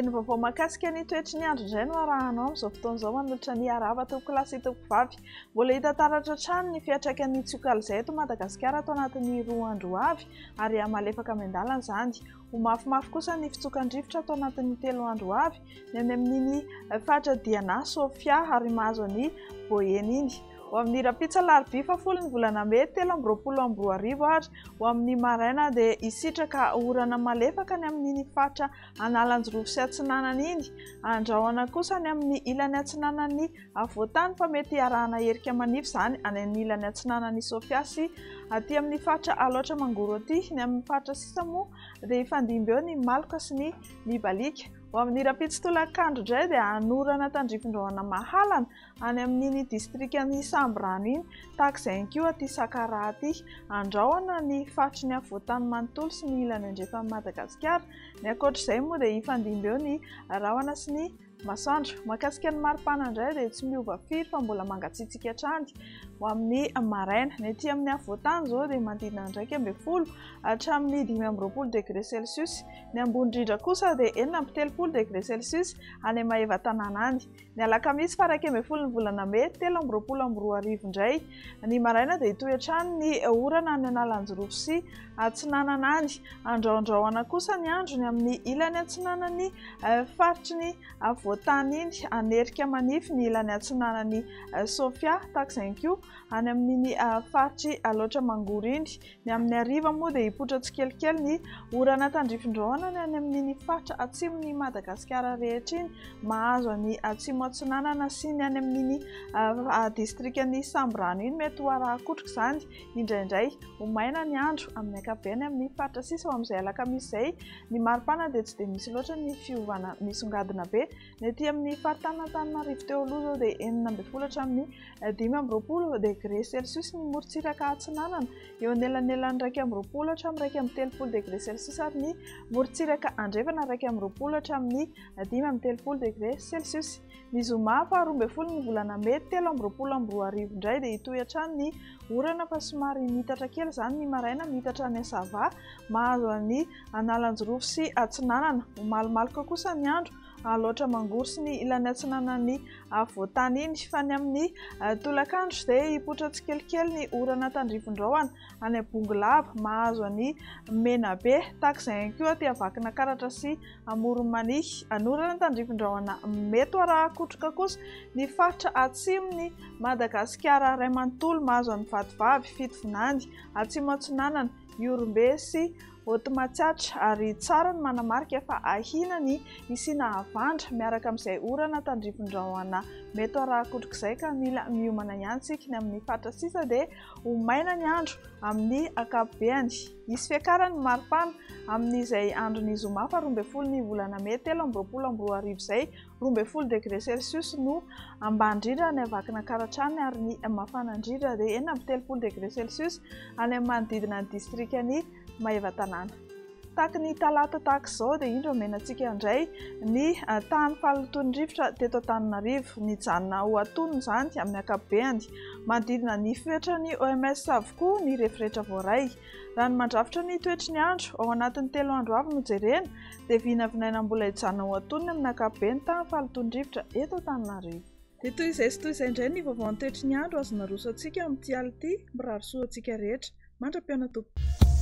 ny vaovao mahakasika ny toetry ny andro indray no arahanao amin'izao fotoan'izao manolotra ny arava toko kilasy toko vavy. Mbola hita taratra hatrany ny fiantraikan'ny tsiokal'izay eto Madagasikara atao anatin'ny 2 andro avy ary malefaka amiandalana izany. Ho mafimafy kosa ny fitsokan-drivotra atao anatin'ny 3 andro avy ny any amin'iny fatra Diana, Sofia ary mahazo ny Boyeny iny. Ho amin'ny rapitsa larobia fafolo ny volana May 2024 ary ho amin'ny maraina dia hisitraka orana malefaka ny amin'ny fatra Analanjorofo sy Atsinanana iny. Andrahoana kosa ny amin'ny ilany Atsinanan'ny Avoatany fa mety arahana herika manify izany any amin'ny ilany Atsinanan'ny Sofia sy aty amin'ny fatra Alaotra Mangoro aty. Ny amin'ny fatra sisa moa dia hifandimby eo ny Maloka sy ny Libalika. Ho amin'ny rapitsa tolakandro indray dia hanorana tandrifin-drahona mahalana any amin'ny distrikan'ny Sambrano iny tahaka izay ihany koa aty Sakara aty. Andrahoana ny fatry ny Avoatany manontolo sy ny ilany andrefan'ny Madagasikara. Ny ankoatr'izay moa dia hifandimby eo ny rahona sy ny masoandro. Mahakasika ny maripana indray dia tsy miova firy fa mbola mangatsiatsiaka hatrany. Ho amin'ny maraina ny ety amin'ny Avoatany izao dia manodidina 12 hatramin'ny 15 degré Celsius. Ny ambony indrindra kosa dia 17 degré Celsius any Maheva-Tanàna any. Ny alakamisy fa 12 ny volana May 2024 indray ny maraina dia hitohy hatrany ny orana any Analanjorofo sy Atsinanana any. Andraondrahoana kosa ny andro ny amin'ny ilany Atsinanan'ny faritry ny Avoatany iny anerika manify ny ilany Atsinanan'ny Sofia tahaka izay koa any amin'ny faritry Alaotra Mangoro iny. Ny amin'ny hariva moa dia hipoitra tsikelikely ny orana tandrifin-drahona ny any amin'ny fatra atsimon'ny Madagasikara rehetra iny mahazo ny atsimo Atsinanana sy ny any amin'ny distrikan'ny Sambrano iny mety ho arahakotrika izany indraindray. Ho maina ny andro amin'ny ankapobeny amin'ny fatra sisa. Ho amin'izay alakamisy izay ny maripana dia tsy dia misy loatra ny fiovana misongadina be. Ny ety amin'ny faritany teo aloha izao dia 19 hatramin'ny 15 degré Celsius ny morotsiraka Atsinanana. Eo anelanelany 20 hatramin'ny 30 degré Celsius ary ny morotsiraka Andrefana 20 hatramin'ny 15 degré Celsius. Ny zoma fa 12 ny volana May 2024 indray dia hitohy hatrany ny orana fa somary mitatra kely izany ny maraina mitatra any Sava mahazo ny Analanjorofo sy Atsinanana. Ho malomaloka kosa ny andro Alaotra Mangoro sy ny ilany Atsinanan'ny Avoatany iny fa ny amin'ny tolakandro dia hipoitra tsikelikely ny orana tandrifin-drahona any Bongolava mahazo ny Menabe tahaka izay ihany koa aty Avakina Karatra sy Amoronmanihy. Anorana tandrifin-drahona mety arahakotroka kosa ny faritra atsimon'ny Madagasikara iray manontolo mahazo ny Vatovavy, Fitovonany, Atsimo Atsinanana, Iorombe sy Otimatsiatra ary tsara ny manamarika fa ahina ny isina havandra miaraka amin'izay orana tandrifin-drahona mety arahakotroka izay ka mila miomana ihany tsika. Ny amin'ny fatra sisa dia ho maina ny andro amin'ny ankapobeny. Hisy fiakarany maripana amin'izay andron'ny zoma fa 12 ny volana May 2024 izay 12 degré Celsius no ambany indrindra ny Avakina Karatrany ary ny mafana indrindra dia 17 degré Celsius any manodidina ny distrikan'ny Maheva-Tanàna. Tahaka ny talata tahaka izao dia indro omenantsika indray ny tany fahalotondrivotra teto Antananarivo. Nijanona ho antonony izany amin'ny ankapobeny. Manodidina ny fetrany OMS avokoa ny rehefirehetra voaray. Raha ny mandrafitra ny toetry ny andro ao anatin'ny 3 andro avy no jerena dia vinavinaina mbola hijanona ho antonony amin'ny ankapobeny tany fahalotondrivotra eto Antananarivo. Dia toy izay sy toy izay indray ny vaovao ny toetry ny andro azona roso antsika amin'ity alina ity. Mirary soa antsika rehetra. Mandra-piona tompoko.